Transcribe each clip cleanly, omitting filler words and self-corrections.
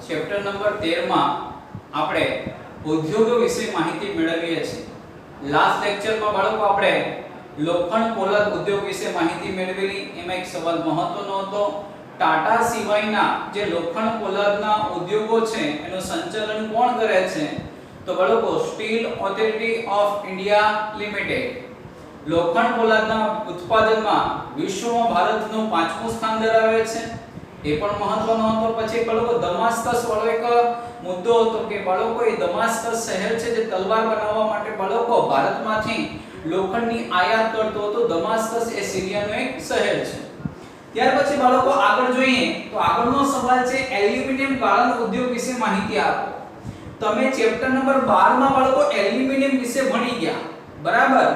Chapter number 13 માં આપણે ઉદ્યોગો વિશે માહિતી મેળવીએ છીએ। લાસ્ટ લેક્ચરમાં બાળકો આપણે લોખંડ પોલાદ ઉદ્યોગ વિશે માહિતી મેળવેલી। એમાં એક સવાલ મહત્વનો હતો, ટાટા સિવાયના જે લોખંડ પોલાદના ઉદ્યોગો છે એનું સંચાલન કોણ કરે છે? તો બાળકો steel authority of India limited લોખંડ પોલાદના ઉત્પાદનમાં વિશ્વમાં ભારતનું 5મું સ્થાન ધરાવે છે। એ પણ મહત્વનો હતો। પછી બાળકો દમાસ્કસ વાળો એક મુદ્દો હતો કે બાળકો એ દમાસ્કસ શહેર છે જે તલવાર બનાવવા માટે બાળકો ભારતમાંથી લોખંડની આયાત કરતો હતો। દમાસ્કસ એ સિરિયાનું એક શહેર છે। ત્યાર પછી બાળકો આગળ જોઈએ તો આગળનો સવાલ છે એલ્યુમિનિયમ ગાળણ ઉદ્યોગ વિશે માહિતી આપો। તમે ચેપ્ટર નંબર 12 માં બાળકો એલ્યુમિનિયમ વિશે ભણી ગયા, બરાબર?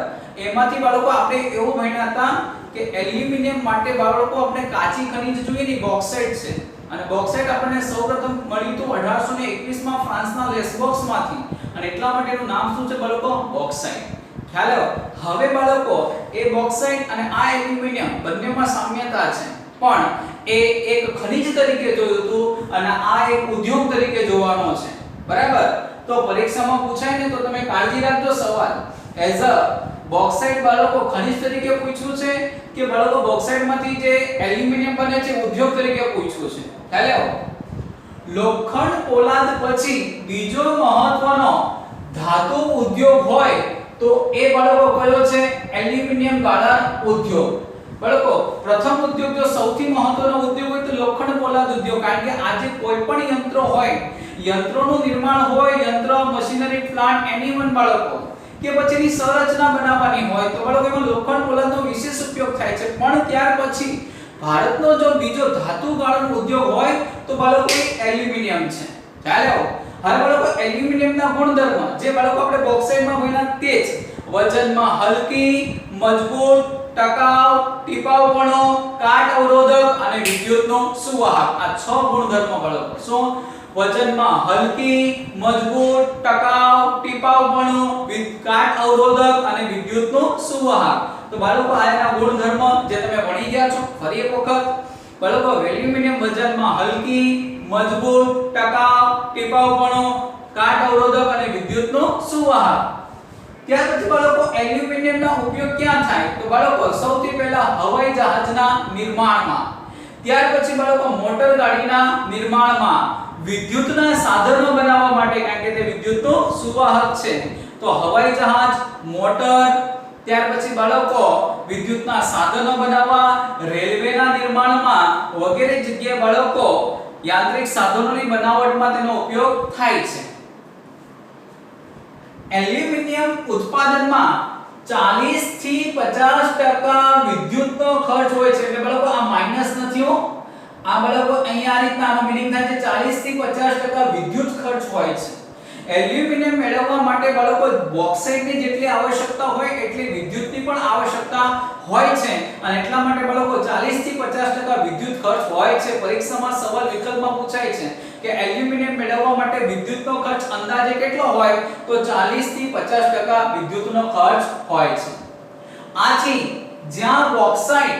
એમાંથી બાળકો આપણે એવું ભણ્યા હતા કે એલ્યુમિનિયમ માટે બાળકો આપણે કાચી ખનિજ જોઈએ ને, બોક્સાઇટ છે। અને બોક્સાઇટ આપણને સૌપ્રથમ મળ્યું હતું 1821 માં ફ્રાન્સના લેસબોક્સ માંથી, અને એટલા માટે એનું નામ શું છે બાળકો? બોક્સાઇટ। ખ્યાલ આવ્યો? હવે બાળકો એ બોક્સાઇટ અને આ એલ્યુમિનિયમ બંનેમાં સામ્યતા છે, પણ એ એક ખનિજ તરીકે જોયું હતું અને આ એક ઉદ્યોગ તરીકે જોવાનો છે, બરાબર? તો પરીક્ષામાં પૂછાય ને તો તમે કાળજી રાખજો સવાલ એઝ અ બોક્સાઇટ બાળકો ખનિજ તરીકે પૂછ્યું છે કે બાળકો બોક્સાઇટ માંથી જે એલ્યુમિનિયમ બને છે ઉદ્યોગ તરીકે પૂછ્યું છે? ખ્યાલ આવ્યો? લોખંડ પોલાદ પછી બીજો મહત્વનો ધાતુ ઉદ્યોગ હોય તો એ બાળકો કયો છે? એલ્યુમિનિયમ ગાળણ ઉદ્યોગ। બાળકો પ્રથમ ઉદ્યોગ જો સૌથી મહત્વનો ઉદ્યોગ હોય તો લોખંડ પોલાદ ઉદ્યોગ, કારણ કે આજે કોઈ પણ યંત્રો હોય, યંત્રોનું નિર્માણ હોય, યંત્ર મશીનરી પ્લાન્ટ એનીવન બાળકો કે પછીની સંરચના બનાવવાની હોય તો બાળકો એમાં લોખંડ પોલાદનો વિશેષ ઉપયોગ થાય છે। પણ ત્યાર પછી ભારતનો જો બીજો ધાતુ ગાળણ ઉદ્યોગ હોય તો બાળકો એ એલ્યુમિનિયમ છે। ચાલો હવે બાળકો એલ્યુમિનિયમના ગુણધર્મ જે બાળકો આપણે બોક્સાઇટમાં ભણ્યા તે જ વજનમાં હલકી, મજબૂત, ટકાઉ, ટીપાઉપણો, કાટ અવરોધક અને વિદ્યુતનો સુવાહક, આ 6 ગુણધર્મ બાળકો શું? વજનમાં હલકી, મજબૂત, ટકાઉ, ટીપાઉપણું, કાટ અવરોધક અને વિદ્યુતનો સુવાહક। તો બાળકો આના ગુણધર્મ જે તમે ભણી ગયા છો ફરી એક વખત બાળકો એલ્યુમિનિયમ વજનમાં હલકી, મજબૂત, ટકાઉ, ટીપાઉપણું, કાટ અવરોધક અને વિદ્યુતનો સુવાહક। ત્યાર પછી બાળકો એલ્યુમિનિયમનો ઉપયોગ ક્યાં થાય? તો બાળકો સૌથી પહેલા હવાઈ જહાજના નિર્માણમાં, ત્યાર પછી બાળકો મોટર ગાડીના નિર્માણમાં, વિદ્યુતના સાધનો બનાવવા માટે, કારણ કે તે વિદ્યુતનો સુવાહક છે। તો હવાઈ જહાજ, મોટર, ત્યાર પછી બાળકો વિદ્યુતના સાધનો બનાવવા, રેલવેના નિર્માણમાં વગેરે જગ્યાએ બાળકો યાંત્રિક સાધનોની બનાવટમાં તેનો ઉપયોગ થાય છે। એલ્યુમિનિયમ ઉત્પાદનમાં 40 થી 50% વિદ્યુતનો ખર્ચ હોય છે। એટલે બાળકો આ માઈનસ નથી હો, આ બાળકો અહીંયા આ રીતના આનો મીનિંગ થાય છે 40 થી 50% વિદ્યુત ખર્ચ હોય છે। એલ્યુમિનિયમ મેળવવા માટે બાળકો બોક્સાઇટની જેટલી આવશ્યકતા હોય એટલી વિદ્યુતની પણ આવશ્યકતા હોય છે, અને એટલા માટે બાળકો 40 થી 50% વિદ્યુત ખર્ચ હોય છે। પરીક્ષામાં સવાલ વિકલ્પમાં પૂછાય છે કે એલ્યુમિનિયમ મેળવવા માટે વિદ્યુતનો ખર્ચ અંદાજે કેટલો હોય? તો 40 થી 50% વિદ્યુતનો ખર્ચ હોય છે। આથી જ્યાં બોક્સાઇટ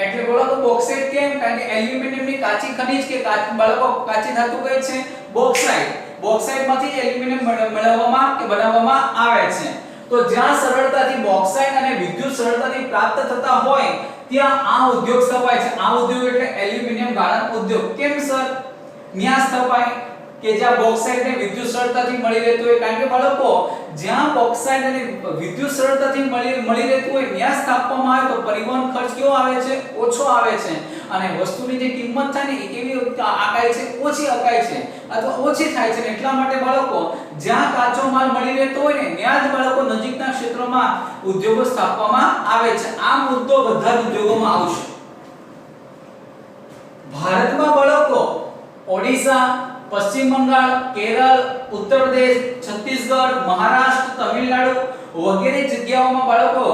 એટલે બાળકો બોક્સાઇટ કેમ? કારણ કે એલ્યુમિનિયમની કાચી ખનિજ કે બાળકો કાચી ધાતુ કહે છે બોક્સાઇટ, બોક્સાઇટમાંથી એલ્યુમિનિયમ મેળવવામાં કે બનાવવામાં આવે છે। તો જ્યાં સરળતાથી બોક્સાઇટ અને વિદ્યુત સરળતાથી પ્રાપ્ત થતા હોય ત્યાં આ ઉદ્યોગ સ્થપાય છે। આ ઉદ્યોગ એટલે એલ્યુમિનિયમ ગાળણ ઉદ્યોગ। કેમ સર ન્યા સ્થપાય? કે જ્યાં બોક્સાઇટ ને વિદ્યુત સરળતાથી મળી રહેતું હોય, કારણ કે બાળકો જ્યાં બોક્સાઇટ અને વિદ્યુત સરળતાથી મળી રહેતું હોય ત્યાં સ્થાપવામાં આવે તો પરિવહન ખર્ચ કેવો આવે છે? ઓછો આવે છે, અને વસ્તુની જે કિંમત થાય ને એ કેવી આકાય છે? ઓછી આકાય છે અથવા ઓછી થાય છે। એટલા માટે બાળકો જ્યાં કાચો માલ મળી રહેતો હોય ને ત્યાં જ બાળકો નજીકના ક્ષેત્રોમાં ઉદ્યોગો સ્થાપવામાં આવે છે। આ મુદ્દો બધા જ ઉદ્યોગોમાં આવશે। ભારતમાં બાળકો ઓડિશા, પશ્ચિમ બંગાળ, કેરળ, ઉત્તર પ્રદેશ, છત્તીસગઢ, મહારાષ્ટ્ર, તમિલનાડુ વગેરે જગ્યાઓમાં બાળકો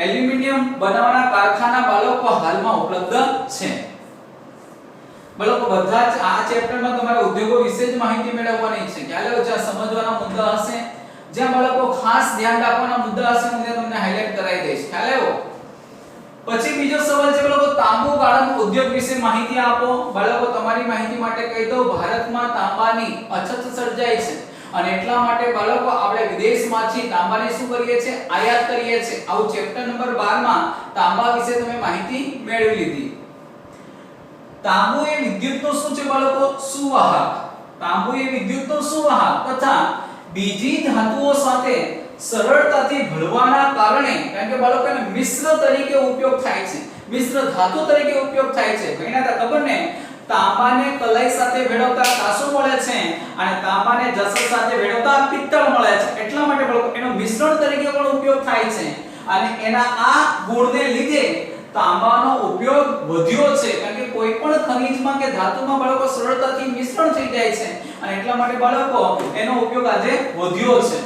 એલ્યુમિનિયમ બનાવવાના કારખાના બાળકો હાલમાં ઉપલબ્ધ છે। બાળકો બધા જ આ ચેપ્ટરમાં તમારે ઉદ્યોગો વિશે જ માહિતી મેળવવાની છે। ખ્યાલ આવ્યો? જ્યાં સમજવાના મુદ્દા હશે, જ્યાં બાળકો ખાસ ધ્યાન રાખવાના મુદ્દા હશે, હું તમને હાઇલાઇટ કરાવી દઈશ। ખ્યાલ આવ્યો? પછી બીજો સવાલ છે બાળકો, તાંબુ ગાળણ ઉદ્યોગ વિશે માહિતી આપો. બાળકો તમારી માહિતી માટે કહી દઉં, ભારતમાં તાંબાની અછત સર્જાય છે અને એટલા માટે બાળકો આપણે વિદેશમાંથી તાંબાને શું કરીએ છીએ, આયાત કરીએ છીએ. આવું ચેપ્ટર નંબર 12 માં તાંબા વિશે તમે માહિતી મેળવી લીધી. તાંબુ એ વિદ્યુતનો શું છે બાળકો, સુવાહક. તાંબુ એ વિદ્યુતનો સુવાહક તથા બીજી ધાતુઓ સાથે સરળતાથી ભળવાના કારણે, કારણ કે બાળકોને મિશ્ર તરીકે ઉપયોગ થાય છે, મિશ્ર ધાતુ તરીકે ઉપયોગ થાય છે. ઘણા ખબર ને, તાંબાને કલાઈ સાથે ભેળવતા કાંસો મળે છે અને તાંબાને જસર સાથે ભેળવતા પિત્તળ મળે છે. એટલા માટે બાળકો એનો મિશ્રણ તરીકે પણ ઉપયોગ થાય છે અને એના આ ગુણને લીધે તાંબાનો ઉપયોગ વધ્યો છે. કારણ કે કોઈ પણ ખનિજમાં કે ધાતુમાં બાળકો સરળતાથી મિશ્રણ થઈ જાય છે અને એટલા માટે બાળકો એનો ઉપયોગ આજે વધ્યો છે.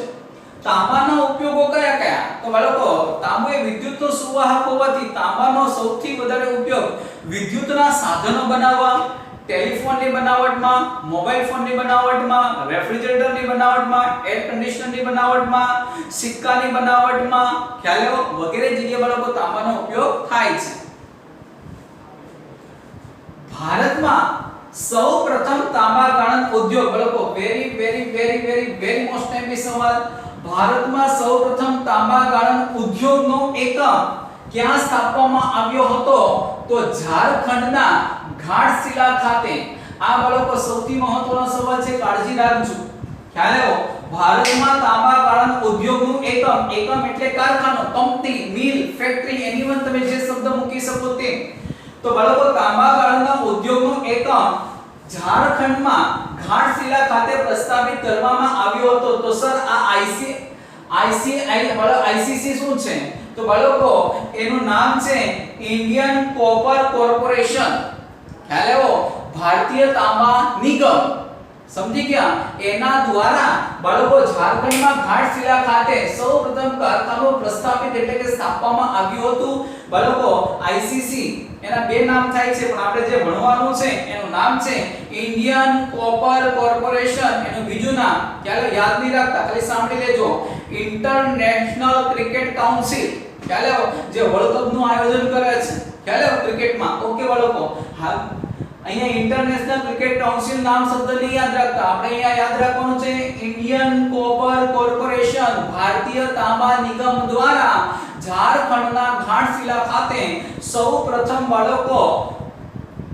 તાંબાના ઉપયોગો કયા કયા? તો બાળકો તાંબુ એ વિદ્યુતનો સુવાહક હોવાથી તાંબાનો સૌથી વધારે ઉપયોગ વિદ્યુતના સાધનો બનાવવા, ટેલિફોનની બનાવટમાં, મોબાઈલ ફોનની બનાવટમાં, રેફ્રિજરેટરની બનાવટમાં, એર કન્ડિશનરની બનાવટમાં, સિક્કાની બનાવટમાં, ખ્યાલો વગેરે જગ્યાએ બાળકો તાંબાનો ઉપયોગ થાય છે. ભારતમાં સૌપ્રથમ તાંબા ગાળણ ઉદ્યોગ, બાળકો વેરી મોસ્ટ ટાઈમની સવાલ, ભારતમાં સૌપ્રથમ તાંબા ગાળણ ઉદ્યોગનો એકમ ક્યાં સ્થાપવામાં આવ્યો હતો? તો ઝારખંડના ઘાટશિલા ખાતે. આ બાળકો સૌથી મહત્વનો સવાલ છે, કાળજી રાખજો. ખ્યાલ આવ્યો? ભારતમાં તાંબા ગાળણ ઉદ્યોગનું એકમ, એકમ એટલે કારખાનો, કંપની, મિલ, ફેક્ટરી, એનીવન તમે જે શબ્દ મૂકી શકો તે. તો બાળકો તાંબા ગાળણના ઉદ્યોગનું એકમ ઝારખંડમાં ઘાટશિલા ખાતે પ્રસ્થાપિત કરવામાં આવ્યો હતો. તો સર આ આઈસીસી શું છે? તો બાળકો એનું નામ છે ઇન્ડિયન કોપર કોર્પોરેશન. ખ્યાલ આવ્યો? ભારતીય તાંબા નિગમ. સમજી ગયા? એના દ્વારા બાળકો ઝારખંડમાં ઘાટશિલા ખાતે સૌપ્રથમ કારખાનું પ્રસ્થાપિત એટલે કે સ્થાપવામાં આવ્યું હતું. બાળકો આઈસીસી એના બે નામ થાય છે પણ આપણે જે ભણવાનું છે એનું નામ છે ઇન્ડિયન કોપર કોર્પોરેશન. એનું બીજું નામ ખ્યાલ યાદ નહીં રાખતા, ખાલી સાંભળી લેજો, ઇન્ટરનેશનલ ક્રિકેટ કાઉન્સિલ. ખ્યાલ જે વર્લ્ડ કપ નું આયોજન કરે છે ખ્યાલ ક્રિકેટમાં. ઓકે બાળકો, હાલ અહીંયા ઇન્ટરનેશનલ ક્રિકેટ કાઉન્સિલ નામ શબ્દ નહીં યાદ રાખતા, આપણે અહીંયા યાદ રાખવાનું છે ઇન્ડિયન કોપર કોર્પોરેશન, ભારતીય તાંબા નિગમ દ્વારા ઝારખંડના ઘાટશિલા ખાતે સૌપ્રથમ બાળકો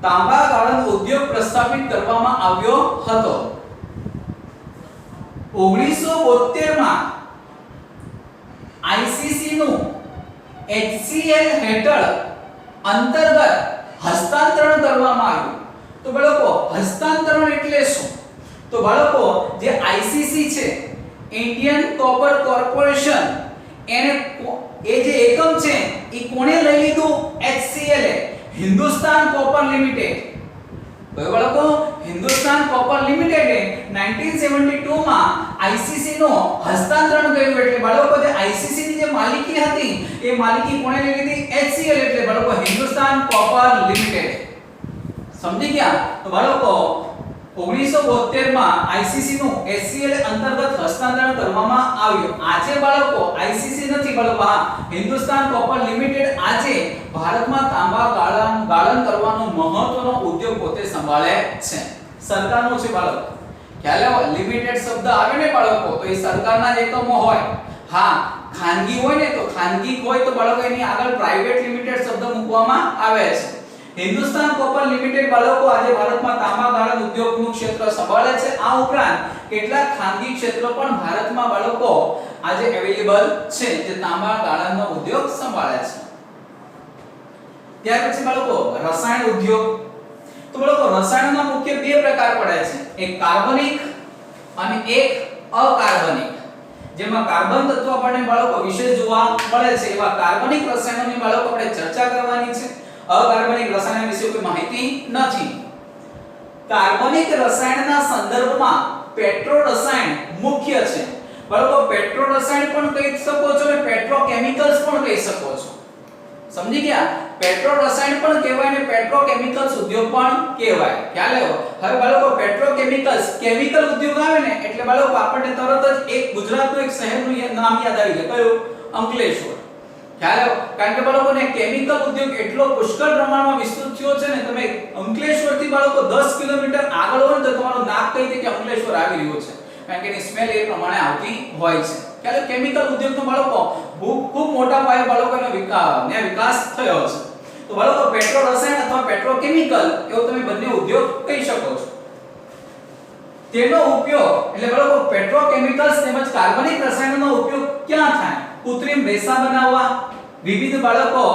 તાંબા ગાળણ ઉદ્યોગ પ્રસ્થાપિત કરવામાં આવ્યો હતો. 1972 માં આઈસીસી નું HCL હેઠળ અંતર્ગત હસ્તાંતરણ કરવામાં આવ્યું. તો બાળકો હસ્તાંતરણ એટલે શું? તો બાળકો જે આઈસીસી છે, ઇન્ડિયન કોપર કોર્પોરેશન, એને એ જે એકમ છે એ કોણે લઈ લીધું? HCL એ, હિન્દુસ્તાન કોપર લિમિટેડ. બાળકો હિન્દુસ્તાન કોપર લિમિટેડે 1972 માં આઈસીસી નો હસ્તાંતરણ કર્યું. એટલે બાળકો જે આઈસીસી ની જે માલિકી હતી એ માલિકી કોણે લઈ લીધી? HCL એટલે બાળકો હિન્દુસ્તાન કોપર લિમિટેડ. સમજી ગયા? તો બાળકો 1972 માં આઈસીસી નું HCL અંતર્ગત હસ્તાંતરણ કરવામાં આવ્યું. આજે બાળકો આઈસીસી નથી બાળકો, હિન્દુસ્તાન કોપર લિમિટેડ આજે ભારતમાં તાંબા ગાળણ કરવાનો મહત્વનો ઉદ્યોગ પોતે સંભાળે છે. સરકારનો છે બાળકો. ખ્યાલ આવે? લિમિટેડ શબ્દ આવે ને બાળકો તો એ સરકારના જ એકમો હોય. હા, ખાનગી હોય ને તો ખાનગી હોય તો બાળકો એની આગળ પ્રાઇવેટ લિમિટેડ શબ્દ મૂકવામાં આવે છે. હિન્દુસ્તાન કોપર લિમિટેડ બાળકો આજે ભારતમાં તાંબા ગાળણ ઉદ્યોગનું ક્ષેત્ર સંભાળે છે. આ ઉપરાંત કેટલાક ખાનગી ક્ષેત્રો પણ ભારતમાં બાળકો આજે અવેલેબલ છે જે તાંબા ગાળણનો ઉદ્યોગ સંભાળે છે. ત્યાર પછી બાળકો રસાયણ ઉદ્યોગ. તો બાળકો રસાયણના મુખ્ય બે પ્રકાર પડે છે, એક કાર્બનિક અને એક અકાર્બનિક. જેમાં કાર્બન તત્વ આપણને બાળકો વિશેષ જોવા મળે છે એવા કાર્બનિક રસાયણોની બાળકો આપણે ચર્ચા કરવાની છે. અકાર્બનિક રસાયણ વિશે કોઈ માહિતી નથી. કાર્બનિક રસાયણના સંદર્ભમાં પેટ્રો રસાયણ મુખ્ય છે. બાળકો પેટ્રો રસાયણ પણ કહી શકો છો અને પેટ્રોકેમિકલ્સ પણ કહી શકો છો. સમજી ગયા? પેટ્રો રસાયણ પણ કહેવાય ને પેટ્રોકેમિકલ્સ ઉદ્યોગ પણ કહેવાય. ખ્યાલ આવ્યો? હવે બાળકો પેટ્રોકેમિકલ્સ કેમિકલ ઉદ્યોગ આવે ને એટલે બાળકો આપણને તરત જ એક ગુજરાતનું એક શહેરનું નામ યાદ આવી જાય. કયું? અંકલેશ્વર. ખ્યાલ આવ્યો? કારણ કે બાળકોને કેમિકલ ઉદ્યોગ એટલો પુષ્કળ પ્રમાણમાં વિસ્તૃત થયો છે ને, તમે અંકલેશ્વરથી બાળકો 10 કિલોમીટર આગળ હોય ને તો તમારું નાક કહી દે કે અંકલેશ્વર આવી રહ્યું છે, કારણ કે એની સ્મેલ એ પ્રમાણે આવતી હોય છે. ખ્યાલ આવ્યો? કેમિકલ ઉદ્યોગનો બાળકો ખૂબ મોટા પાયે બાળકોનો વિકાસ થયો છે. તો બાળકો પેટ્રો રસાયણ અથવા પેટ્રોકેમિકલ એવો તમે બંને ઉદ્યોગ કહી શકો છો. તેનો ઉપયોગ એટલે બાળકો પેટ્રોકેમિકલ્સ તેમજ કાર્બનિક રસાયણોનો ઉપયોગ ક્યાં થાય? કૃત્રિમ રેસા બનાવવા, વિવિધ બાળકો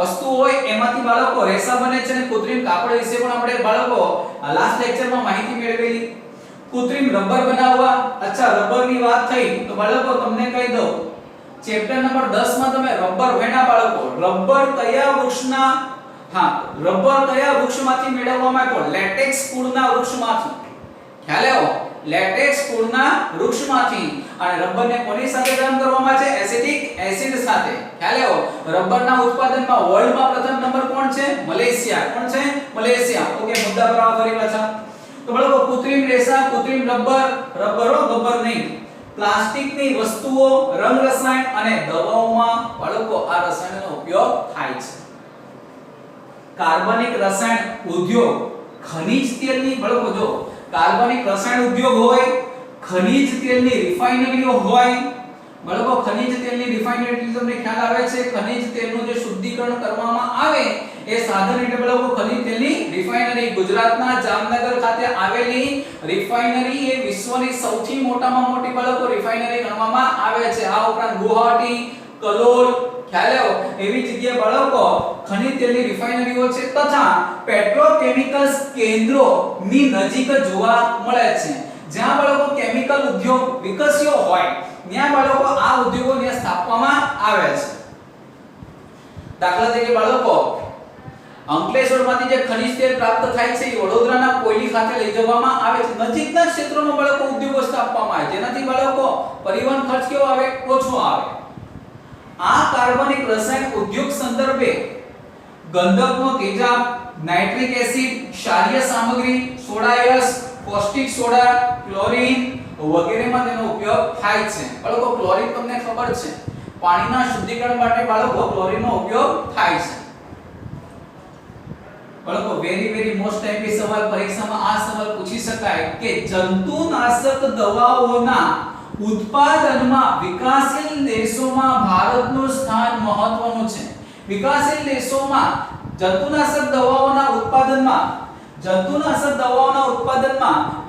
વસ્તુ હોય એમાંથી બાળકો રેસા બને છે, અને કૃત્રિમ કાપડ વિશે પણ આપણે બાળકો લાસ્ટ લેક્ચરમાં માહિતી મેળવેલી. કૃત્રિમ રબર બનાવવા. અચ્છા, રબરની વાત થઈ તો બાળકો તમને કહી દઉં, ચેપ્ટર નંબર 10 માં તમે રબર વેણા બાળકો, રબર કયા વૃક્ષમાંથી મેળવવામાં આવ્યો? લેટેક્સ કુળના વૃક્ષમાંથી. ખ્યાલ આવ્યો? લેટેક્સ કુળના વૃક્ષમાંથી. અને રબરને કોની સાથે ગરમ કરવામાં છે? એસિટિક એસિડ સાથે. ખ્યાલ આવ્યો? રબરના ઉત્પાદનમાં વર્લ્ડમાં પ્રથમ નંબર કોણ છે? મલેશિયા. કોણ છે? મલેશિયા. ઓકે, મુદ્દા પર આવો ફરી પાછા. તો બાળકો કૃત્રિમ રેસા, કૃત્રિમ રબર નહીં, પ્લાસ્ટિકની વસ્તુઓ, રંગ રસાયણ અને દવાઓમાં બાળકો આ રસાયણોનો ઉપયોગ થાય છે. કાર્બનિક રસાયણ ઉદ્યોગ, ખનિજ તેલની બાળકો જો કાર્બનિક રસાયણ ઉદ્યોગ હોય, ખનિજ તેલની રિફાઇનરીઓ હોય. બાળકો ખનિજ તેલની રિફાઇનરી તમને ખ્યાલ આવે છે? ખનિજ તેલનું જે શુદ્ધિકરણ કરવામાં આવે એ સાધન એટલે બાળકો ખનિજ તેલની રિફાઇનરી. ગુજરાતના જામનગર ખાતે આવેલી રિફાઇનરી એ વિશ્વની સૌથી મોટામાં મોટી બાળકો રિફાઇનરી ગણવામાં આવે છે. આ ઉપરાંત ગુવાહાટી, કલોલ, ખ્યાલ આવ્યો? એવી જગ્યાએ બાળકો ખનિજ તેલની રિફાઇનરીઓ છે તથા પેટ્રોકેમિકલ્સ કેન્દ્રોની નજીક જોવા મળે છે. જ્યાં બાળકો કેમિકલ ઉદ્યોગ વિકસ્યો હોય ત્યાં બાળકો આ ઉદ્યોગોને સ્થાપવામાં આવે છે. દાખલા તરીકે બાળકો અંકલેશ્વરમાંથી જે ખનિજ તેલ પ્રાપ્ત થાય છે એ વડોદરાના કોયલી ખાતે લઈ જવામાં આવે છે. નજીકના ક્ષેત્રોમાં બાળકો ઉદ્યોગો સ્થાપવામાં આવે જેનાથી બાળકો પરિવહન ખર્ચ કેવો આવે? ઓછો આવે. આ કાર્બનિક રસાયણ ઉદ્યોગ સંદર્ભે ગંધકનો તેજાબ, નાઇટ્રિક એસિડ, ક્ષારીય સામગ્રી, soda ash, caustic soda, chlorine વગેરેમાં તેનો ઉપયોગ થાય છે. બાળકો ક્લોરીન તમને ખબર છે, પાણીના શુદ્ધિકરણ માટે બાળકો ક્લોરીનનો ઉપયોગ થાય છે. બાળકો વેરી મોસ્ટ એમપી સવાલ પરીક્ષામાં આ સવાલ પૂછી શકાય કે જંતુનાશક દવાઓના ઉત્પાદનમાં વિકાસશીલ દેશોમાં ભારતનું સ્થાન મહત્વનું છે. વિકાસશીલ દેશોમાં જંતુનાશક દવાઓના ઉત્પાદનમાં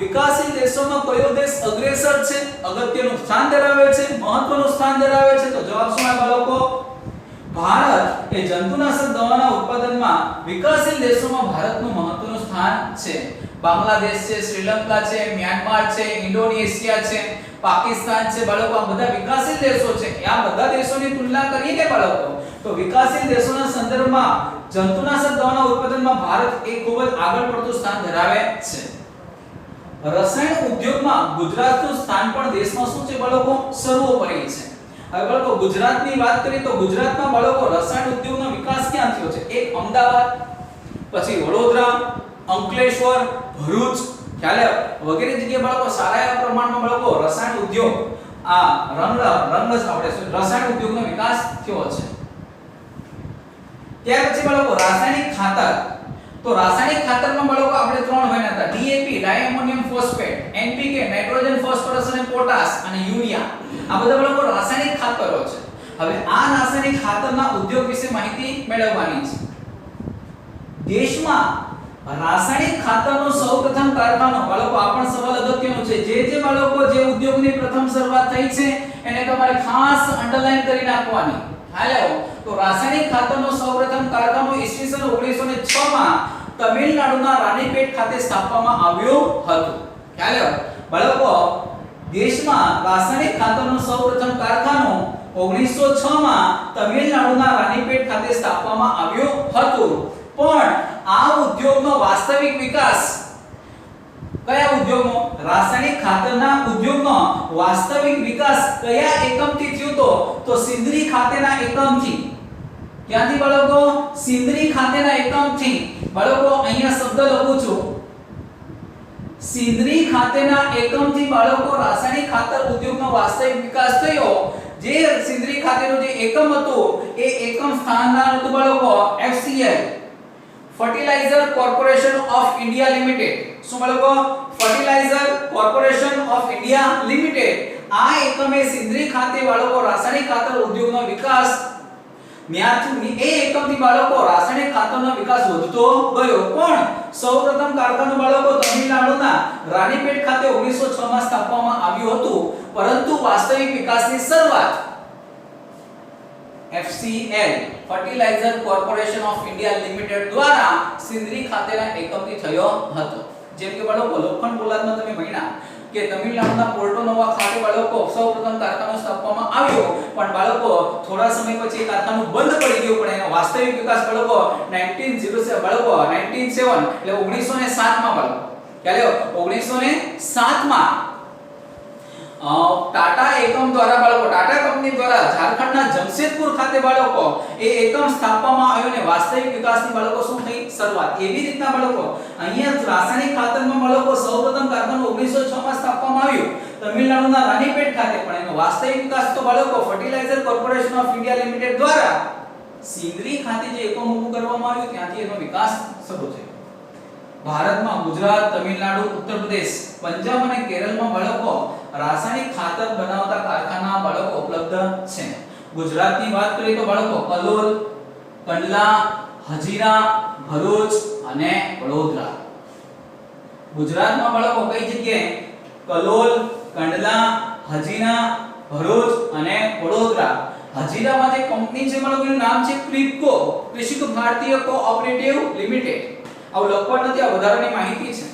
વિકાસશીલ દેશોમાં કયો દેશ અગ્રેસર છે? અગત્યનું સ્થાન ધરાવે છે, મહત્વનું સ્થાન ધરાવે છે. તો જવાબ શું આવે બાળકો? ભારત એ જંતુનાશક દવાના ઉત્પાદનમાં વિકાસશીલ દેશોમાં ભારતનું મહત્વનું સ્થાન છે. બાંગ્લાદેશ છે, શ્રીલંકા છે, મ્યાનમાર છે, ઇન્ડોનેશિયા છે, પાકિસ્તાન છે. બાળકો આ બધા વિકાસશીલ દેશો છે. આ બધા દેશોની તુલના કરીએ કે બાળકો તો વિકાસશીલ દેશોના સંદર્ભમાં જંતુનાશક દવાના ઉત્પાદનમાં ભારત એ ખૂબ જ આગળ પડતું સ્થાન ધરાવે છે. રસાયણ ઉદ્યોગમાં ગુજરાતનું સ્થાન પણ દેશમાં શું છે બાળકો? સર્વોપરી છે. હવે બાળકો ગુજરાતની વાત કરીએ તો ગુજરાતમાં બાળકો રસાયણ ઉદ્યોગનો વિકાસ ક્યાં થયો છે? એક અમદાવાદ, પછી વડોદરા, અંકલેશ્વર, ભરૂચ, ખ્યાલ વગેરે જગ્યાએ બાળકો સારા એવા પ્રમાણમાં બાળકો રસાયણ ઉદ્યોગ રસાયણ ઉદ્યોગનો વિકાસ થયો છે. ત્યાર પછી બાળકો રાસાયણિક ખાતર. તો રાસાયણિક ખાતરમાં બાળકો આપણે ત્રણ હોય હતા: DAP, diammonium phosphate, NPK, nitrogen phosphorus અને પોટાશ, અને યુરિયા. આ બધા બાળકો રાસાયણિક ખાતરો છે. હવે આ રાસાયણિક ખાતરના ઉદ્યોગ વિશે માહિતી મેળવવાની છે. દેશમાં રાસાયણિક ખાતરનો સૌપ્રથમ કારખાનો બાળકો આ પણ સવાલ અગત્યનો છે. જે બાળકો જે ઉદ્યોગની પ્રથમ શરૂઆત થઈ છે એને તમારે ખાસ અંડરલાઈન કરી નાખવાની. હાલો, તો રાસાયણિક ખાતરનો સૌપ્રથમ કારખાનો ઈસવીસન 1906 માં તમિલનાડુના રાણીપેટ ખાતે સ્થાપવામાં આવ્યો હતો. ખ્યાલ બાળકો દેશમાં રાસાયણિક ખાતરનો સૌપ્રથમ કારખાનો 1906 માં તમિલનાડુના રાણીપેટ ખાતે સ્થાપવામાં આવ્યો હતો. પણ આ ઉદ્યોગનો વાસ્તવિક વિકાસ કયા ઉદ્યોગનો? રાસાયણિક ખાતરના ઉદ્યોગનો વાસ્તવિક વિકાસ કયા એકમથી થયો તો સિંદરી ખાતેના એકમથી. ક્યાંથી બાળકો? સિંદરી ખાતેના એકમથી. બાળકો અહીંયા શબ્દ લખું છું, સિંદરી ખાતેના એકમથી બાળકો રાસાયણિક ખાતર ઉદ્યોગનો વાસ્તવિક વિકાસ થયો. જે સિંદરી ખાતેનું જે એકમ હતું એ એકમ સ્થાનનું નામ હતું બાળકો FCL, Fertilizer Corporation of India Limited. શું બાળકો? Fertilizer Corporation of India Limited. આ એકમે સિંદરી ખાતે બાળકો રાસાયણિક ખાતર ઉદ્યોગનો વિકાસ ન્યાથી એ એકમથી બાળકો રાસાયણિક ખાતરનો વિકાસ વધતો ગયો. પણ સૌપ્રથમ કારખાનું બાળકો તમિલનાડુના રાણીપેટ ખાતે 1906 માં સ્થાપવામાં આવ્યું હતું, પરંતુ વાસ્તવિક વિકાસની શરૂઆત FCL, Fertilizer Corporation of India Limited દ્વારા સિંદરી ખાતેના એકમથી થયો હતો. જેમ કે બાળકો લોખંડ પોલાદમાં તમે ભણ્યા કે તમિલનાડુના પોર્ટો નોવા ખાતે બાળકો સૌપ્રથમ કારખાનું સ્થાપવામાં આવ્યો, પણ બાળકો થોડા સમય પછી કારખાનું બંધ પડી ગયું. પણ એનો વાસ્તવિક વિકાસ બાળકો 1907 બાળકો 1907 એટલે 1907 માં બાળકો ચાલો 1907 માં ટાટા એકમ દ્વારા બાળકો ટાટા કંપની દ્વારા ઝારખંડના જમશેદપુર ખાતે બાળકો એ એકમ સ્થાપવામાં આવ્યો અને વાસ્તવિક વિકાસની બાળકો શું થઈ શરૂઆત. એવી રીતના બાળકો અહીંયા રાસાયણિક ખાતરમાં બાળકો સૌપ્રથમ કારખાનું 1906 માં સ્થાપવામાં આવ્યું તમિલનાડુના રાણીપેટ ખાતે, પણ એનો વાસ્તવિક વિકાસ તો બાળકો Fertilizer Corporation of India Limited દ્વારા સિંદરી ખાતે જે એકમ ઊભું કરવામાં આવ્યું ત્યાંથી એનો વિકાસ શરૂ થયો. ભારતમાં ગુજરાત, તમિલનાડુ, ઉત્તર પ્રદેશ, પંજાબ અને કેરળમાં બાળકો રાસાયણિક ખાતર બનાવતા કારખાના બાળકો ઉપલબ્ધ છે. ગુજરાતની વાત કરીએ તો બાળકો કલોલ, કંડલા, હજીરા, ભરૂચ અને વડોદરા. ગુજરાતમાં બાળકો કઈ જગ્યાએ? કલોલ, કંડલા, હજીરા, ભરૂચ અને વડોદરા. હજીરામાં જે કંપની છે બાળકો એનું નામ છે ક્રિપ્કો, કૃષિક ભારતીય કોઓપરેટિવ લિમિટેડ. આવું લખવાનું નથી, આ વધારાની માહિતી છે.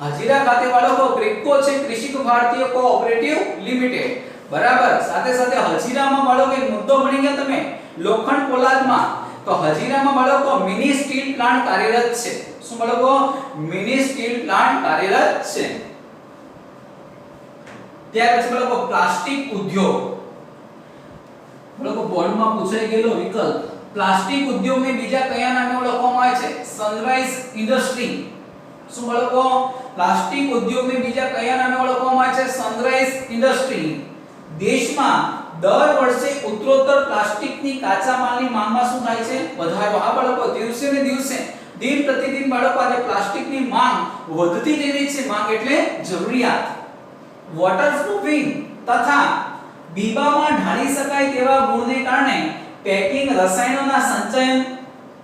હજીરા ખાતે બાળકો ક્રિપ્કો છે, કૃષિક ભારતીય કોઓપરેટિવ લિમિટેડ. બરાબર. સાથે સાથે હજીરામાં બાળકો એક મુદ્દો ભણી ગયા તમે લોખંડ પોલાદમાં, તો હજીરામાં બાળકો મિની સ્ટીલ પ્લાન્ટ કાર્યરત છે. શું બાળકો? મિની સ્ટીલ પ્લાન્ટ કાર્યરત છે. ત્યાર પછી બાળકો પ્લાસ્ટિક ઉદ્યોગ. બાળકો બોર્ડમાં પૂછાઈ ગયેલો વિકલ્પ પ્લાસ્ટિક ઉદ્યોગને બીજા કયા નામે ઓળખવામાં આવે છે? Sunrise industry. શું બાળકો? પ્લાસ્ટિક ઉદ્યોગને બીજા કયા નામે ઓળખવામાં આવે છે? Sunrise industry. દેશમાં દર વર્ષે ઉત્તરોત્તર પ્લાસ્ટિકની કાચા માલની માંગમાં શું થાય છે? વધારો. આ બાળકો દિવસે ને દિવસે દિન પ્રતિદિન બાળકો આજે પ્લાસ્ટિકની માંગ વધતી જઈ રહી છે. માંગ એટલે જરૂરિયાત. વોટરપ્રૂફિંગ તથા બીબામાં ઢાળી શકાય તેવા ગુણને કારણે પેકિંગ રસાયણોના સંચયન.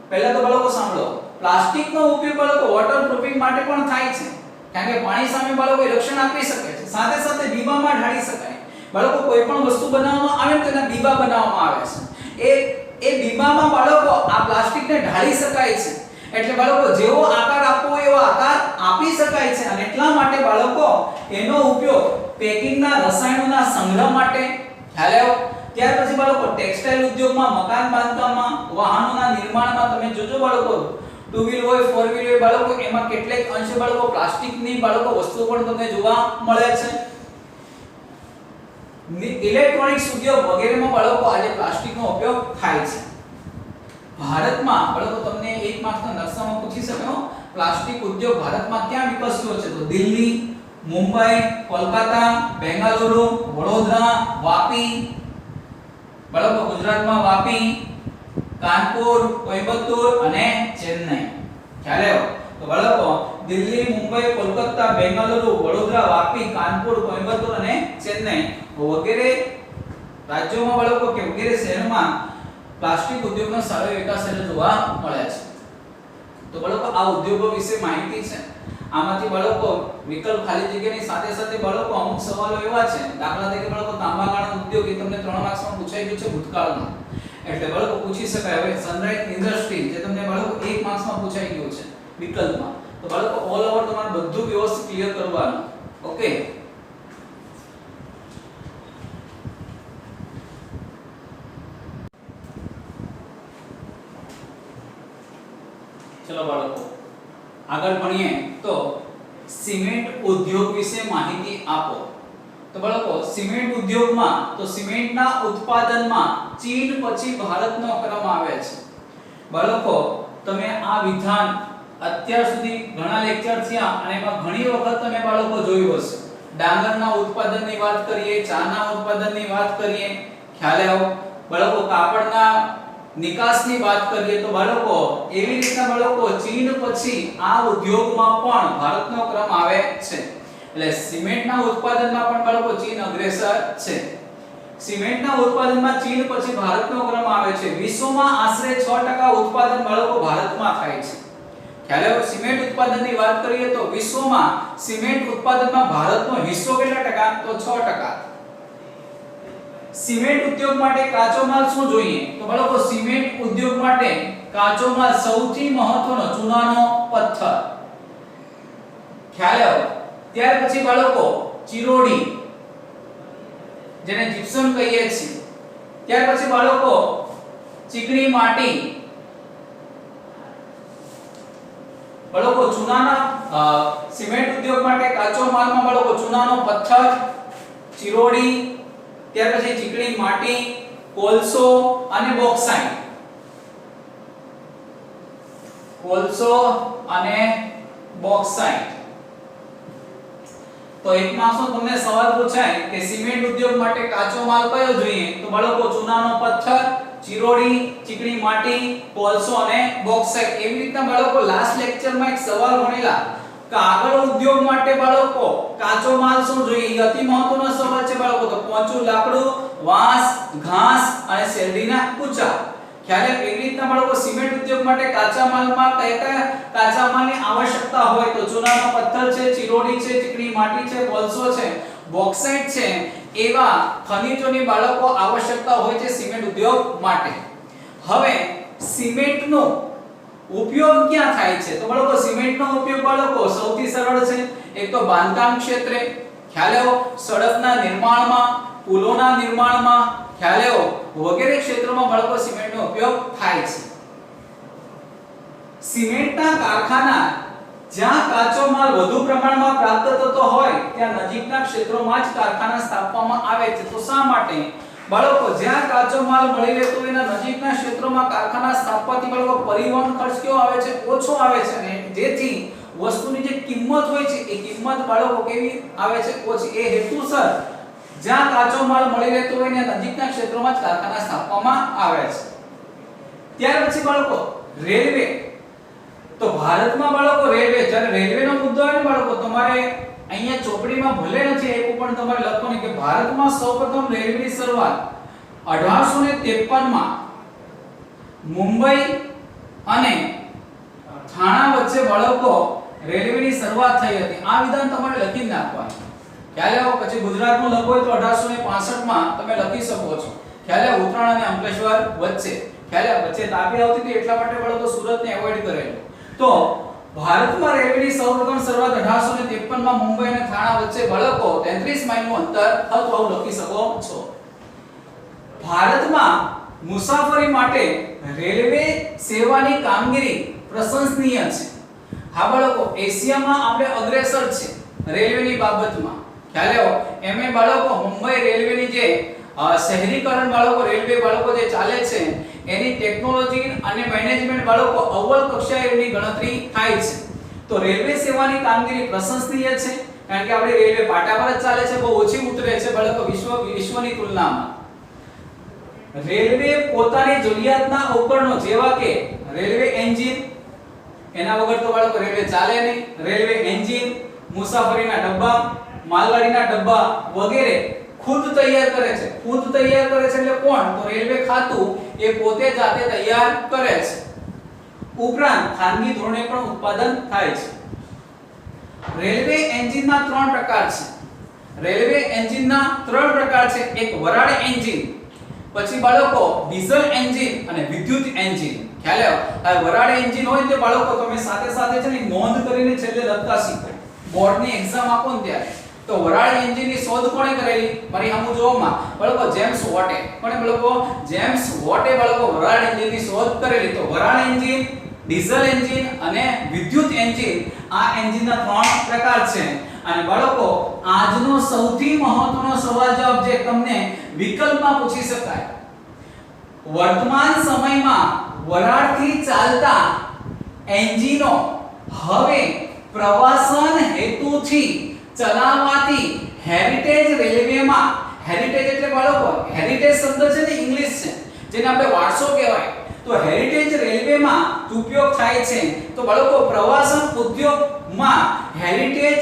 પહેલા તો બાળકો સાંભળો, પ્લાસ્ટિકનો ઉપયોગ બાળકો વોટરપ્રૂફિંગ માટે પણ થાય છે, કારણ કે પાણી સામે બાળકો રક્ષણ આપી શકે છે. સાથે સાથે બીબામાં ઢાળી શકાય. બાળકો કોઈ પણ વસ્તુ બનાવવામાં આવે તો તેના બીબા બનાવવામાં આવે છે. એ બીબામાં બાળકો આ પ્લાસ્ટિકને ઢાળી શકાય છે. એટલે બાળકો જેવો આકાર આપવો એવો આકાર આપી શકાય છે, અને એટલા માટે બાળકો એનો ઉપયોગ પેકિંગના રસાયણોના સંગ્રહ માટે. ખ્યાલ આવ્યો? ત્યાર પછી બાળકો ટેક્સટાઇલ ઉદ્યોગમાં, મકાન બાંધકામમાં, વાહનોના નિર્માણમાં તમે જોજો બાળકો ટુ વ્હીલ હોય, ફોર વ્હીલ હોય બાળકો એમાં કેટલેક અંશે બાળકો પ્લાસ્ટિકની બાળકો વસ્તુઓ પણ તમને જોવા મળે છે. ઇલેક્ટ્રોનિક્સ ઉદ્યોગ વગેરેમાં બાળકો આજે પ્લાસ્ટિકનો ઉપયોગ થાય છે. ભારતમાં બાળકો તમને 1 માર્ક્સના નકશામાં પૂછી શકે પ્લાસ્ટિક ઉદ્યોગ ભારતમાં ક્યાં વિકસ્યો છે? તો દિલ્હી, મુંબઈ, કોલકાતા, બેંગાલુરુ, વડોદરા, વાપી. બાળકો ગુજરાતમાં વાપી, કાનપુર, કોઈમ્બતુર અને ચેન્નઈ. ખ્યાલ આવ્યો? તો બાળકો દિલ્હી, મુંબઈ, કોલકાતા, બેંગાલુરુ, વડોદરા, વાપી, કાનપુર, કોઈમ્બતુર અને ચેન્નઈ વગેરે રાજ્યોમાં બાળકો કે વગેરે શહેરોમાં પ્લાસ્ટિક ઉદ્યોગનો સારો વિકાસ જોવા મળે છે. તો બાળકો આ ઉદ્યોગો વિશે માહિતી છે. આમાંથી બાળકો વિકલ્પ ખાલી જગ્યાની સાથે સાથે બાળકો અમુક સવાલો એવા છે, દાખલા તરીકે બાળકો તાંબાગાળાનો ઉદ્યોગ એ તમને 3 માર્ક્સમાં પૂછાઈ ગયું છે ભૂતકાળમાં, એટલે બાળકો પૂછી શકાય. હવે સનરાઈઝ ઇન્ડસ્ટ્રી જે તમને બાળકો 1 માર્ક્સમાં પૂછાઈ ગયું છે વિકલ્પમાં, તો બાળકો ઓલ ઓવર તમારે બધું વ્યવસ્થિત ક્લિયર કરવાનું. ઓકે, ચલો બાળકો આગળ ભણીએ. તો સિમેન્ટ ઉદ્યોગ વિશે માહિતી આપો. તો બાળકો સિમેન્ટ ઉદ્યોગમાં તો સિમેન્ટના ઉત્પાદનમાં ચીન પછી ભારતનો ક્રમ આવે છે. બાળકો તમે આ વિધાન અત્યાર સુધી ઘણા લેક્ચર થયા અને એમાં ઘણી વખત તમે બાળકો જોયું હશે. ડાંગરના ઉત્પાદનની વાત કરીએ, ચાના ઉત્પાદનની વાત કરીએ, ખ્યાલ આવ્યો બાળકો? કાપડના નિકાસની વાત કરીએ તો બાળકો એવી રીતના બાળકો ચીન પછી આ ઉદ્યોગમાં પણ ભારતનો ક્રમ આવે છે. એટલે સિમેન્ટના ઉત્પાદનમાં પણ બાળકો ચીન અગ્રેસર છે. સિમેન્ટના ઉત્પાદનમાં ચીન પછી ભારતનો ક્રમ આવે છે. વિશ્વમાં આશરે 6% ઉત્પાદન બાળકો ભારતમાં થાય છે. ખ્યાલ આવ્યો? સિમેન્ટ ઉત્પાદનની વાત કરીએ તો વિશ્વમાં સિમેન્ટ ઉત્પાદનમાં ભારતનો હિસ્સો કેટલા ટકા? તો 6%. સિમેન્ટ ઉદ્યોગ માટે કાચો માલ શું જોઈએ? તો બાળકો સિમેન્ટ ઉદ્યોગ માટે કાચો માલ સૌથી મહત્વનો ચૂનાનો પથ્થર. ખ્યાલ આવ્યો? ત્યાર પછી બાળકો ચિરોડી જેને જીપ્સમ કહીએ છીએ. ત્યાર પછી બાળકો ચીકણી માટી. બાળકો ચૂનાના સિમેન્ટ ઉદ્યોગ માટે કાચો માલમાં બાળકો ચૂનાનો પથ્થર, ચિરોડી, ત્યાર પછી ચીકણી માટી, કોલસો અને બોક્સાઇટ. કોલસો અને બોક્સાઇટ. તો એક માર્ક્સનો તમને સવાલ પૂછાય કે સિમેન્ટ ઉદ્યોગ માટે કાચો માલ કયો જોઈએ? તો બાળકો ચૂનાનો પથ્થર, ચિરોડી, ચીકણી માટી, કોલસો અને બોક્સાઇટ. એવી રીતના બાળકો લાસ્ટ લેક્ચરમાં એક સવાલ ભણેલા કાગળ ઉદ્યોગ માટે બાળકો કાચો માલ શું જોઈએ? એ અતિ મહત્વનો સવાલ છે બાળકો. તો પોચું લાકડું, વાંસ, ઘાસ અને શેરડીના કૂચા. ખ્યાલ એવી રીતના બાળકો સિમેન્ટ ઉદ્યોગ માટે કાચા માલમાં કયા કાચા માલની આવશ્યકતા હોય? તો ચૂનાનો પથ્થર છે, ચિરોડી છે, ચીકણી માટી છે, કોલસો છે, બોક્સાઇટ છે. એવા ખનિજોની બાળકો આવશ્યકતા હોય છે સિમેન્ટ ઉદ્યોગ માટે. હવે સિમેન્ટનો ઉપયોગ ક્યાં થાય છે? તો બાળકો સિમેન્ટનો ઉપયોગ બાળકો સૌથી સરળ છે. એક તો બાંધકામ ક્ષેત્રે, ખ્યાલ આવ્યો? સડકના નિર્માણમાં, પુલોના નિર્માણમાં, ખ્યાલ આવ્યો? વગેરે ક્ષેત્રોમાં બાળકો સિમેન્ટનો ઉપયોગ થાય છે. સિમેન્ટના કારખાના જ્યાં કાચો માલ વધુ પ્રમાણમાં પ્રાપ્ત થતો હોય ત્યાં નજીકના ક્ષેત્રોમાં જ કારખાના સ્થાપવામાં આવે છે. તો શા માટે? બાળકો જ્યાં કાચો માલ મળી રહેતો હોય એના નજીકના ક્ષેત્રોમાં કારખાના સ્થાપવાથી બાળકો પરિવહન ખર્ચ કેવો આવે છે? ઓછો આવે છે ને જેથી વસ્તુની જે કિંમત હોય છે એ કિંમત બાળકો કેવી આવે છે? ઓછી. એ હેતુસર જ્યાં કાચો માલ મળી રહેતો હોય એના નજીકના ક્ષેત્રોમાં જ કારખાના સ્થાપવામાં આવે છે. ત્યાર પછી બાળકો રેલવે. તો ભારતમાં બાળકો રેલવે, જ્યારે રેલવેનો મુદ્દો આવે ને બાળકો તમારે અહીંયા ચોપડીમાં ભલે નથી આપ્યું પણ તમારે લખવાનું કે ભારતમાં સૌપ્રથમ રેલવેની શરૂઆત 1853 માં મુંબઈ અને થાણા વચ્ચે બાળકો રેલવેની શરૂઆત થઈ હતી. આ વિધાન તમારે લખી નાખવાનું. ખ્યાલ આવ્યો? પછી ગુજરાતનું લખો હોય તો 1865 માં તમે લખી શકો છો. ખ્યાલ આવ્યો? ઉત્તરાયણ અને અંકલેશ્વર વચ્ચે. ખ્યાલ આવ્યો? વચ્ચે તાપી આવતી હતી એટલા માટે બાળકો સુરતને એવોઇડ કરેલું. તો ભારતમાં રેલવેની સૌપ્રથમ શરૂઆત 1853 માં મુંબઈ અને થાણા વચ્ચે બાળકો 33 માઇલનું અંતર હતું. આવું લખી શકો છો. ભારતમાં મુસાફરી માટે રેલવે સેવાની કામગીરી પ્રશંસનીય છે. હા બાળકો એશિયામાં આપણે અગ્રેસર છે રેલવેની બાબતમાં. ખ્યાલ આવ્યો? એમે બાળકો મુંબઈ રેલવેની જે શહેરીકરણ બાળકો રેલવે બાળકો જે ચાલે છે એની ટેકનોલોજી અને મેનેજમેન્ટ બાળકો અવ્વલ કક્ષાએની ગણતરી થાય છે. તો રેલવે સેવાની કામગીરી પ્રશંસનીય છે કારણ કે આપણી રેલવે પાટા પર જ ચાલે છે, બહુ ઓછી ઉતરે છે બાળકો વિશ્વની તુલનામાં. રેલવે પોતાની જરૂરિયાતના ઉપકરણો જેવા કે રેલવે એન્જિન, એના વગર તો બાળકો રેલવે ચાલે નહીં. રેલવે એન્જિન, મુસાફરીના ડબ્બા, માલગાડીના ડબ્બા વગેરે ખુદ તૈયાર કરે છે. ખુદ તૈયાર કરે છે એટલે કોણ? તો રેલવે ખાતું એ પોતે જાતે તૈયાર કરે છે. ઉપરાંત ખાનગી ધોરણે પણ ઉત્પાદન થાય છે. રેલવે એન્જિનના 3 પ્રકાર છે. રેલવે એન્જિનના 3 પ્રકાર છે. એક વરાળ એન્જિન, પછી બાળકો ડીઝલ એન્જિન અને વિદ્યુત એન્જિન. ખ્યાલ આવ્યો? આ વરાળ એન્જિન હોય તો બાળકો તમે સાથે સાથે છે ને નોંધ કરીને છેલ્લે લખતા શીખો. બોર્ડની એક્ઝામ આપો ને ત્યારે તો વરાળ એન્જિનની શોધ કોણે કરેલી? મારી સામુ જોવામાં બાળકો જેમ્સ વોટે. કોણે બાળકો? જેમ્સ વોટે બાળકો વરાળ એન્જિનની શોધ કરેલી. તો વરાળ એન્જિન, ડીઝલ એન્જિન અને વિદ્યુત એન્જિન આ એન્જિનના 3 પ્રકાર છે. અને બાળકો આજનો સૌથી મહત્વનો સવાલ જવાબ જે તમને વિકલ્પમાં પૂછી શકાય. વર્તમાન સમયમાં વરાળથી ચાલતા એન્જિનો હવે પ્રવાસન હેતુથી ચલાવવાથી હેરિટેજ રેલવેમાં હેરિટેજ એટલે બાળકો હેરિટેજ શબ્દ છે ને ઇંગ્લિશ છે, જેને આપણે વારસો કહેવાય. તો હેરિટેજ રેલવેમાં ઉપયોગ થાય છે. તો બાળકો પ્રવાસન ઉદ્યોગમાં હેરિટેજ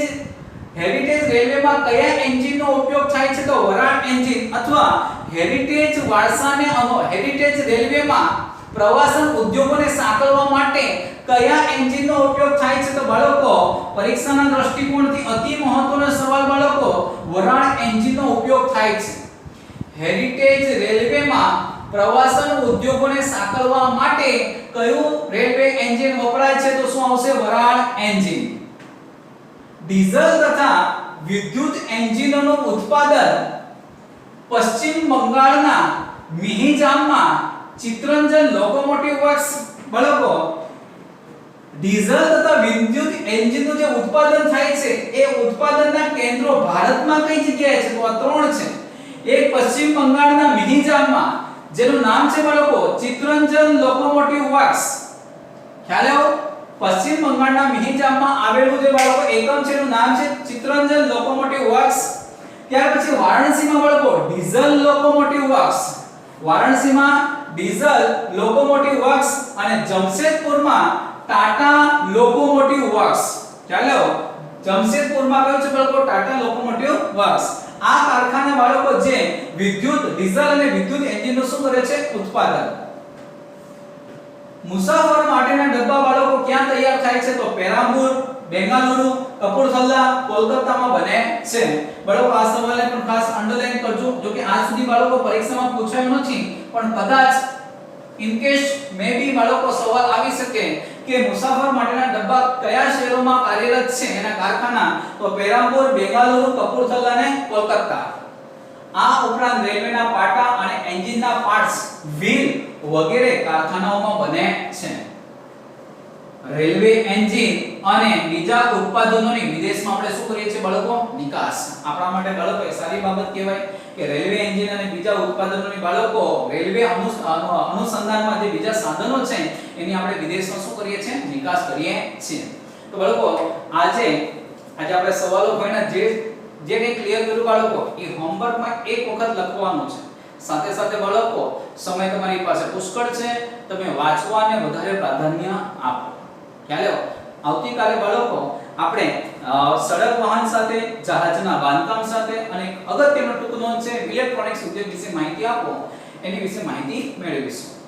રેલવેમાં કયા એન્જિનનો ઉપયોગ થાય છે? તો વરાળ એન્જિન. અથવા હેરિટેજ વારસાને હેરિટેજ રેલવેમાં પ્રવાસન ઉદ્યોગોને સાંકળવા માટે કયા એન્જિનનો ઉપયોગ થાય છે? તો બાળકો પરીક્ષાના દૃષ્ટિકોણથી અતિ મહત્વનો સવાલ બાળકો વરાળ એન્જિનનો ઉપયોગ થાય છે. હેરિટેજ રેલવેમાં પ્રવાસન ઉદ્યોગોને સાંકળવા માટે કયું રેલવે એન્જિન વપરાય છે? તો શું આવશે? વરાળ એન્જિન. ડીઝલ તથા વિદ્યુત એન્જિનોનું ઉત્પાદન પશ્ચિમ બંગાળના મિહિજામમાં ચિત્તરંજન લોકોમોટિવ વર્ક્સ બાળકો ડીઝલ તથા વિદ્યુત એન્જિનનું જે ઉત્પાદન થાય છે એ ઉત્પાદનના કેન્દ્રો ભારતમાં કઈ જગ્યાએ છે? તો આ ત્રણ છે. એક પશ્ચિમ બંગાળના મિહિજામમાં, જેનું નામ છે બાળકો ચિત્તરંજન લોકોમોટિવ વર્ક્સ. ખ્યાલ આવ્યો? પશ્ચિમ બંગાળના મિહિજામમાં આવેલું જે બાળકો એકમ છે એનું નામ છે ચિત્તરંજન લોકોમોટિવ વર્ક્સ. ત્યાર પછી વારાણસીમાં બાળકો ડીઝલ લોકોમોટિવ વર્ક્સ, વારાણસીમાં ડીઝલ લોકોમોટિવ વર્ક્સ અને જમશેદપુરમાં ટાટા લોકોમોટિવ વર્ક્સ. ચાલો જમશેદપુરમાં કયું છે બાળકો? Tata locomotive works. આ કારખાના બાળકો જે વિદ્યુત ડીઝલ અને વિદ્યુત એન્જિનનું શું કરે છે? ઉત્પાદન. મુસાફર માટેના ડબ્બા બાળકો ક્યાં તૈયાર થાય છે? તો પેરામ્બૂર, બેંગાલુરુ, કપૂરથલા, કોલકાતામાં બને છે. બાળકો આ સવાલને પણ ખાસ અંડરલાઈન કરજો. જો કે આજ સુધી બાળકો પરીક્ષામાં પૂછાયો નથી, પણ કદાચ ઇન કેસ મે બી બાળકો સવાલ આવી શકે કે મુસાફર માટેના ડબ્બા કયા શહેરોમાં કાર્યરત છે એના કારખાના? તો પેરામ્બૂર, બેંગાલુરુ, કપૂરથલા અને કોલકાતા. આ ઉપરાંત રેલવેના પાટા અને એન્જિનના પાર્ટ્સ, વ્હીલ વગેરે કારખાનાઓમાં બને છે. રેલવે એન્જિન અને બીજા ઉત્પાદનોની વિદેશમાં આપણે શું કરીએ છીએ બાળકો? નિકાસ. આપણા માટે બાળકો એ સારી બાબત કહેવાય કે રેલવે એન્જિન અને બીજા ઉત્પાદનોની બાળકો રેલવે અનુસંધાનમાં જે બીજા સાધનો છે એની આપણે વિદેશમાં શું કરીએ છીએ? નિકાસ કરીએ છીએ. તો બાળકો આજે આપણે સવાલો ભણ્યા, જે કંઈ ક્લિયર કર્યું બાળકો એ હોમવર્કમાં એક વખત લખવાનું છે. સાથે સાથે બાળકો સમય તમારી પાસે પુષ્કળ છે, તમે વાંચવાને વધારે પ્રાધાન્ય આપો. ખ્યાલ આવ્યો? આવતીકાલે બાળકો આપણે સડક વાહન સાથે, જહાજના બાંધકામ સાથે અને અગત્યનો ટૂંક નોંધ છે ઇલેક્ટ્રોનિક્સ ઉદ્યોગ વિશે માહિતી આપો, એની વિશે માહિતી મેળવીશું.